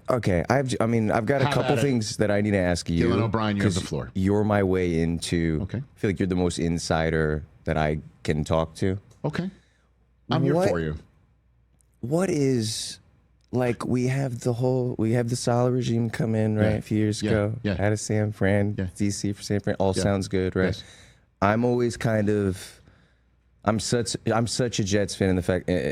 Okay, I've got a couple things that I need to ask you. Dylan O'Brien, you have the floor. You're my way into. Okay. I feel like you're the most insider that I can talk to. Okay. I'm here for you. What is, like, we have the Salah regime come in, right, a few years ago. Yeah. Out of San Fran, DC for San Fran. All sounds good, right? Yes. I'm always I'm such a Jets fan in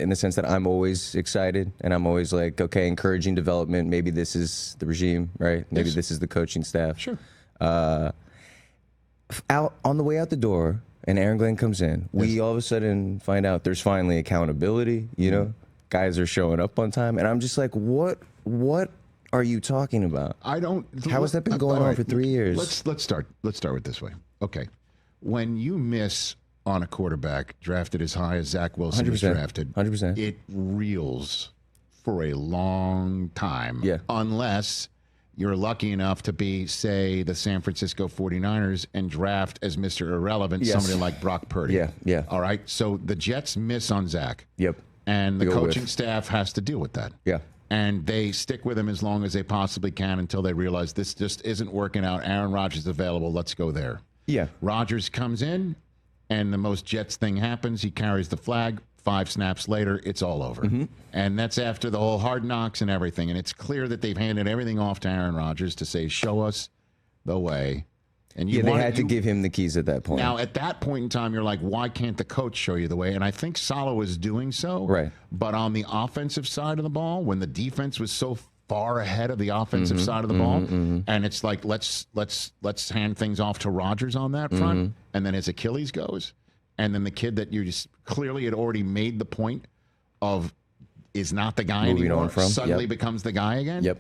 the sense that I'm always excited and I'm always like, okay, encouraging development. Maybe this is the regime, right? Maybe this is the coaching staff. Sure. Out on the way out the door, and Aaron Glenn comes in. We all of a sudden find out there's finally accountability. You know, guys are showing up on time, and I'm just like, what are you talking about? I don't. How has that been going on for 3 years? Let's start with this way. Okay, when you miss on a quarterback drafted as high as Zach Wilson was drafted, 100%, it reels for a long time. Yeah. Unless you're lucky enough to be, say, the San Francisco 49ers and draft as Mr. Irrelevant somebody like Brock Purdy. Yeah. All right. So the Jets miss on Zach. Yep. And the coaching staff has to deal with that. Yeah. And they stick with him as long as they possibly can until they realize this just isn't working out. Aaron Rodgers is available. Let's go there. Yeah. Rodgers comes in, and the most Jets thing happens. He carries the flag. 5 snaps later, it's all over. Mm-hmm. And that's after the whole hard knocks and everything. And it's clear that they've handed everything off to Aaron Rodgers to say, show us the way. And they had to give him the keys at that point. Now, at that point in time, you're like, why can't the coach show you the way? And I think Salah was doing so. Right. But on the offensive side of the ball, when the defense was so far ahead of the offensive side of the ball, and it's like, let's hand things off to Rodgers on that front, and then his Achilles goes. And then the kid that you just clearly had already made the point of is not the guy anymore, suddenly becomes the guy again. Yep.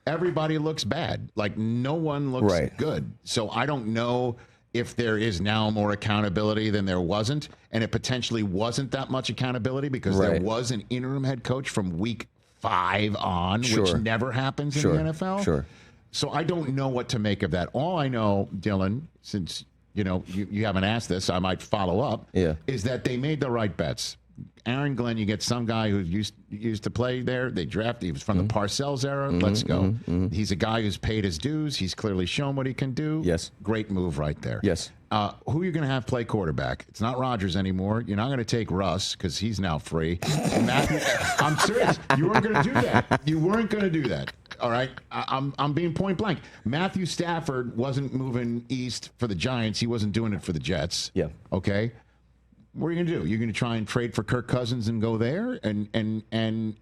Everybody looks bad. Like, no one looks good. So I don't know if there is now more accountability than there wasn't. And it potentially wasn't that much accountability because there was an interim head coach from week 5 on, which never happens in the NFL. Sure. So I don't know what to make of that. All I know, Dylan, since you haven't asked this, I might follow up, is that they made the right bets. Aaron Glenn, you get some guy who used to play there. They drafted. He was from the Parcells era. Let's go. He's a guy who's paid his dues. He's clearly shown what he can do. Yes. Great move right there. Yes. Who are you going to have play quarterback? It's not Rodgers anymore. You're not going to take Russ because he's now free. Matthew, I'm serious. You weren't going to do that. You weren't going to do that. All right, I'm being point blank. Matthew Stafford wasn't moving east for the Giants. He wasn't doing it for the Jets. Yeah. Okay. What are you going to do? You're going to try and trade for Kirk Cousins and go there and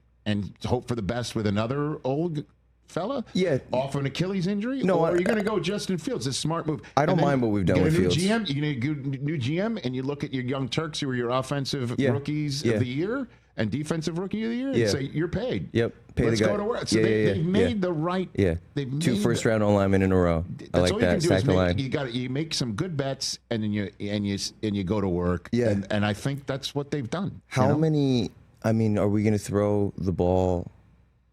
hope for the best with another old fella? Yeah. Off an Achilles injury? No. Or are you going to go Justin Fields? It's a smart move. I don't mind what we've done with Fields. You're going to go new GM and you look at your young Turks who are your offensive rookies of the year and defensive rookie of the year and say, you're paid. Yep. Pay Let's the guy. Go to work. So they've made the right. Yeah. 2 first-round linemen in a row. I like that. Stack the line. You make some good bets and then you go to work. Yeah. And I think that's what they've done. How many? I mean, are we going to throw the ball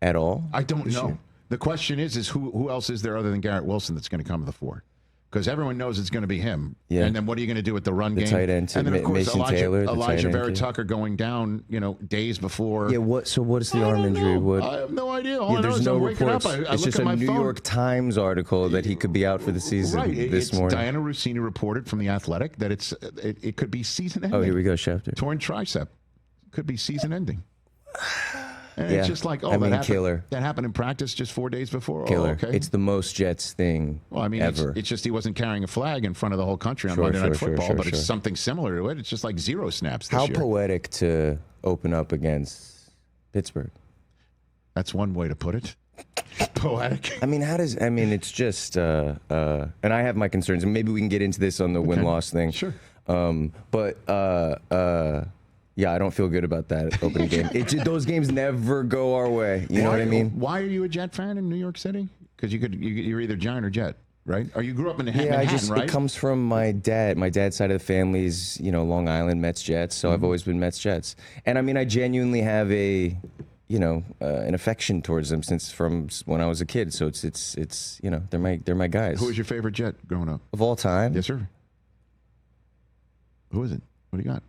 at all? I don't know. The question is who else is there other than Garrett Wilson that's going to come to the fore? Because everyone knows it's going to be him. Yeah. And then what are you going to do with the run game? Tight end, and then of course Elijah Vera Tucker going down, days before. Yeah. What is the arm injury? I have no idea. All I know there's is no I'm waking reports. up. I it's look just at a my New phone. York Times article that he could be out for the season this morning. Diana Rossini reported from The Athletic that it could be season ending. Oh, here we go, Schefter. Torn tricep could be season ending. And it's just like, killer. That happened in practice just 4 days before. Killer. Oh, okay. It's the most Jets thing ever. It's just he wasn't carrying a flag in front of the whole country on Monday Night Football, but it's something similar to it. It's just like 0 snaps this year. How poetic to open up against Pittsburgh. That's one way to put it. Poetic. It's just, and I have my concerns, and maybe we can get into this on the win-loss thing. Sure. Yeah, I don't feel good about that opening game. Those games never go our way. You know what I mean? Why are you a Jet fan in New York City? Because you're either Giant or Jet, right? Or you grew up in Manhattan, right? It comes from my dad. My dad's side of the family's, Long Island Mets Jets. So I've always been Mets Jets. And I genuinely have an affection towards them from when I was a kid. So it's they're my guys. Who was your favorite Jet growing up? Of all time? Yes, sir. Who is it? What do you got?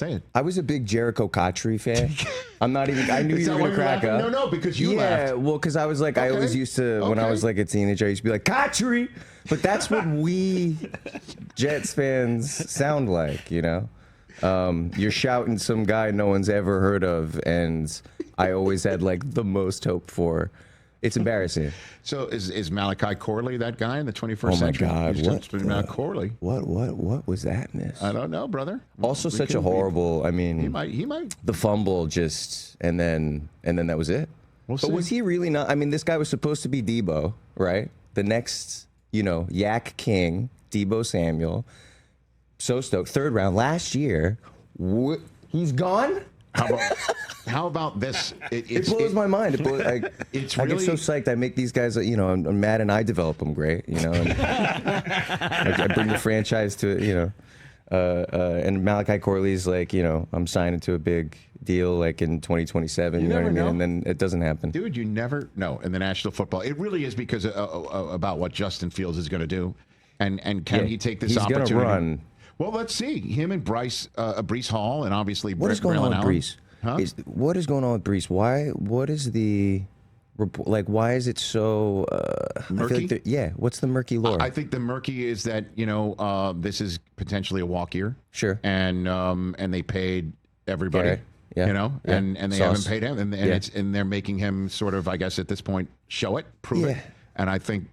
Say it. I was a big Jericho Cotchery fan. I'm not even. I knew you were gonna crack up. No, because you laughed. Yeah, well, because I was like, I always used to when I was like a teenager, I used to be like Cotchery, but that's what we Jets fans sound like, you know. You're shouting some guy no one's ever heard of, and I always had like the most hope for. It's embarrassing. So is Malachi Corley that guy in the 21st century? Oh my God! Matt Corley. What was that miss? I don't know, brother. Also, such a horrible. I mean, he might. The fumble just, and then that was it. We'll but see. was he really not? I mean, this guy was supposed to be Debo, right? The next, Yak King, Debo Samuel. So stoked. Third round last year. He's gone. How about this? It blows my mind. I get so psyched. I make these guys, I'm mad and I develop them great, And I bring the franchise to it, and Malachi Corley's like, I'm signing to a big deal like in 2027, you know what I mean? And then it doesn't happen. Dude, you never know in the National Football. It really is because about what Justin Fields is going to do. And can he take this opportunity? He's going to run. Well, let's see. Him and Breece Hall, and obviously what is going on with Breece? Huh? What is going on with Breece? What is the report? Like, why is it so murky? I feel like what's the murky lore? I think the murky is that this is potentially a walk year. Sure. And they paid everybody. Yeah. And they haven't paid him, and they're making him sort of, I guess, at this point, show it, prove it. And I think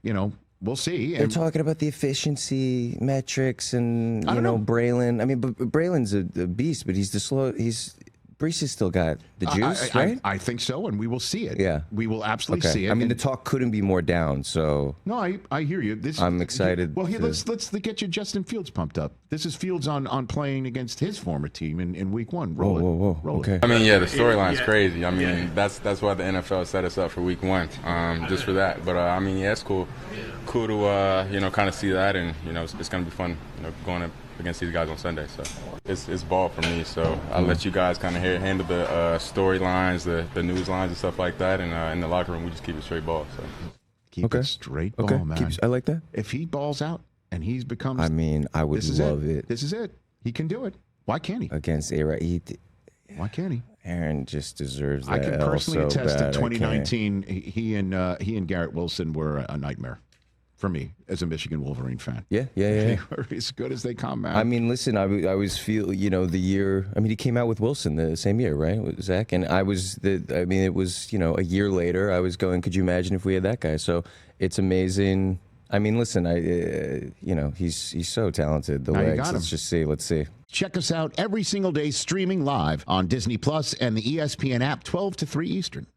we'll see. They're talking about the efficiency metrics and Braylon. I mean, but Braylon's a beast, but he's the slow. Breece has still got the juice, right? I think so, and we will see it. Yeah, we will absolutely see it. I mean, the talk couldn't be more down. So no, I hear you. I'm excited. Well, let's get you Justin Fields pumped up. This is Fields on playing against his former team in Week 1. Roll it. Okay. I mean, the storyline's crazy. I mean, that's why the NFL set us up for Week 1, just for that. But I mean, it's cool to kind of see that, and it's gonna be fun, going up against these guys on Sunday. So it's ball for me. So I'll let you guys kind of handle the storylines, the news lines and stuff like that. And in the locker room, we just keep it straight ball. So keep it straight ball, man. I like that. If he balls out and he becomes, I mean, I would love it. This is it. He can do it. Why can't he? Against A-Rod. Why can't he? Aaron just deserves that. I can personally attest that 2019. He and Garrett Wilson were a nightmare for me as a Michigan Wolverine fan. Yeah. They were as good as they come, man. I mean, listen, I always feel, the year, I mean, he came out with Wilson the same year, right, with Zach? And it was, a year later, I was going, could you imagine if we had that guy? So it's amazing. I mean, listen, he's so talented. The legs, let's see. Check us out every single day streaming live on Disney Plus and the ESPN app 12 to 3 Eastern.